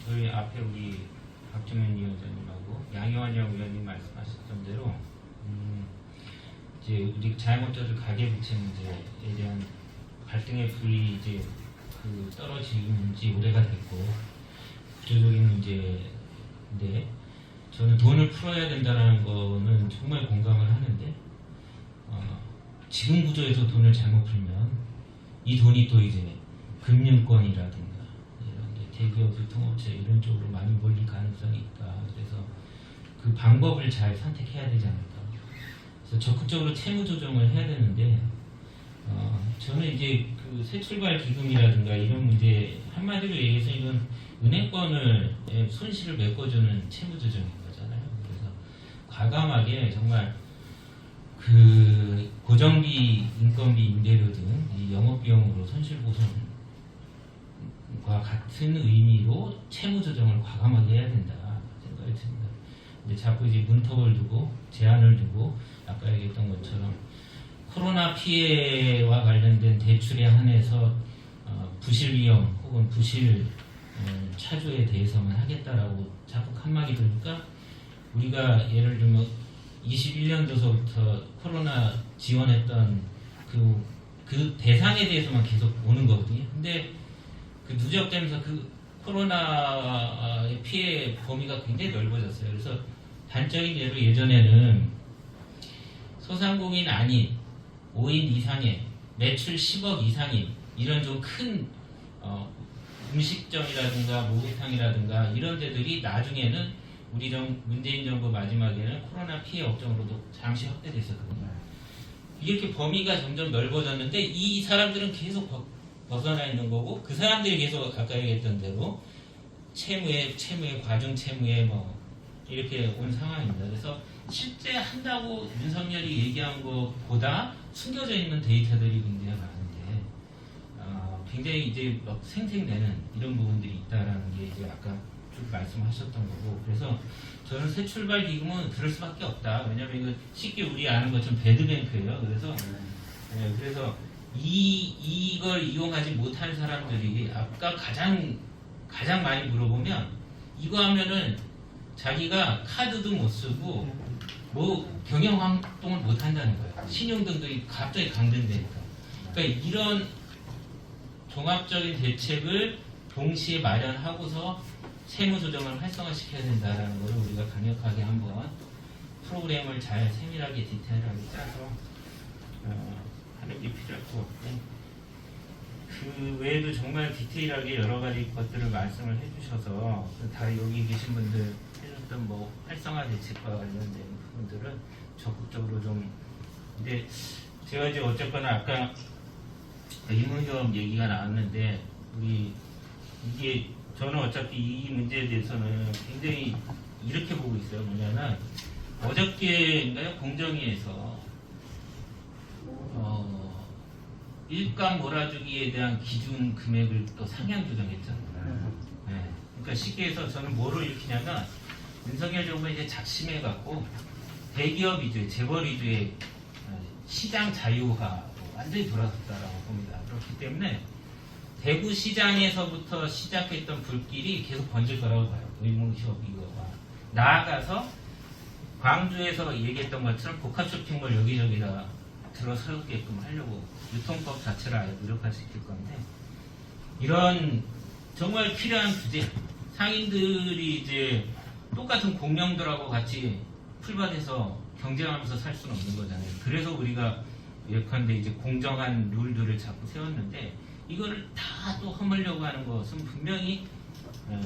저희 앞에 우리 박주민 위원장님하고 양효환 위원님 말씀하셨던 대로 이제 우리 자영업자들 가계부채 문제에 대한 갈등의 불이 이제 떨어지는 지 오래가 됐고 구조적인 문제인데 저는 돈을 풀어야 된다는 거는 정말 공감을 하는데 지금 구조에서 돈을 잘못 풀면 이 돈이 또 이제 금융권이라든가 이런 대기업 유통업체 이런 쪽으로 많이 몰릴 가능성이 있다. 그래서 그 방법을 잘 선택해야 되지 않을까. 그래서 적극적으로 채무 조정을 해야 되는데 저는 이제 그 새출발 기금이라든가 이런 문제 한마디로 얘기해서 이건 은행권을 손실을 메꿔주는 채무 조정인 거잖아요. 그래서 과감하게 정말 그 고정비, 인건비, 임대료 등 이 영업비용으로 손실보상과 같은 의미로 채무 조정을 과감하게 해야 된다 생각이 듭니다. 근데 자꾸 이제 문턱을 두고 제한을 두고 아까 얘기했던 것처럼 코로나 피해와 관련된 대출에 한해서 부실 위험 혹은 부실 차주에 대해서만 하겠다라고 자꾸 칸막이 들니까 우리가 예를 들면 21년도서부터 코로나 지원했던 그 대상에 대해서만 계속 오는 거거든요. 근데 그 누적되면서 그 코로나의 피해 범위가 굉장히 넓어졌어요. 그래서 단적인 예로 예전에는 소상공인 아닌 5인 이상의 매출 10억 이상인 이런 좀 큰 음식점이라든가 목욕탕이라든가 이런 데들이 나중에는 우리 문재인 정부 마지막에는 코로나 피해 업종으로도 잠시 확대됐었거든요. 이렇게 범위가 점점 넓어졌는데 이 사람들은 계속 벗어나 있는 거고 그 사람들이 계속 아까 얘기했던 대로 채무에 과중 채무에 뭐 이렇게 온 상황입니다. 그래서 실제 한다고 윤석열이 얘기한 것보다 숨겨져 있는 데이터들이 굉장히 많은데 굉장히 이제 막 생생내는 이런 부분들이 있다라는 게 이제 아까 쭉 말씀하셨던 거고 그래서 저는 새 출발 기금은 그럴 수밖에 없다. 왜냐하면 이거 쉽게 우리 아는 것처럼 배드뱅크예요. 그래서 이걸 이용하지 못한 사람들이 아까 가장 많이 물어보면 이거 하면은 자기가 카드도 못 쓰고 뭐 경영 활동을 못 한다는 거예요. 신용등도 갑자기 강등되니까. 그러니까 이런 종합적인 대책을 동시에 마련하고서 세무 조정을 활성화시켜야 된다라는 것을 우리가 강력하게 한번 프로그램을 잘 세밀하게 디테일하게 짜서 하는 게 필요할 것 같고 그 외에도 정말 디테일하게 여러 가지 것들을 말씀을 해주셔서 다 여기 계신 분들 해줬던 뭐 활성화 대책과 관련된 부분들은 적극적으로 좀 근데 제가 이제 어쨌거나 아까 임의협 얘기가 나왔는데 이게 저는 어차피 이 문제에 대해서는 굉장히 이렇게 보고 있어요. 뭐냐면 어저께인가요? 공정위에서 일감 몰아주기에 대한 기준 금액을 또 상향 조정했잖아요. 네. 그러니까 쉽게 해서 저는 뭐로 일으키냐면 윤석열 정부가 이제 작심해갖고 대기업 위주의 재벌 위주의 시장 자유화로 완전히 돌아섰다라고 봅니다. 그렇기 때문에 대구 시장에서부터 시작했던 불길이 계속 번질 거라고 봐요. 의무협 이거가 나아가서 광주에서 얘기했던 것처럼 복합 쇼핑몰 여기저기다 들어서게끔 하려고 유통법 자체를 아예 무력화시킬 건데 이런 정말 필요한 규제 상인들이 이제 똑같은 공룡들하고 같이 풀밭에서 경쟁하면서 살 수는 없는 거잖아요. 그래서 우리가 예컨대 이제 공정한 룰들을 자꾸 세웠는데 이거를 다 또 허물려고 하는 것은 분명히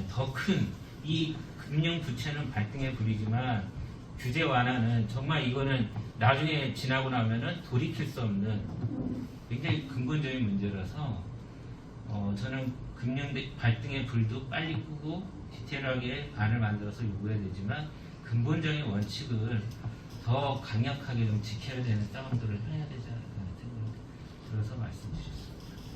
더 큰 이 금융 부채는 발등에 불이지만 규제 완화는 정말 이거는 나중에 지나고 나면은 돌이킬 수 없는 굉장히 근본적인 문제라서 저는 금융 발등의 불도 빨리 끄고 디테일하게 안을 만들어서 요구해야 되지만 근본적인 원칙을 더 강력하게 좀 지켜야 되는 싸움들을 해야 되지 않을까 하는 생각이 들어서 말씀드렸습니다.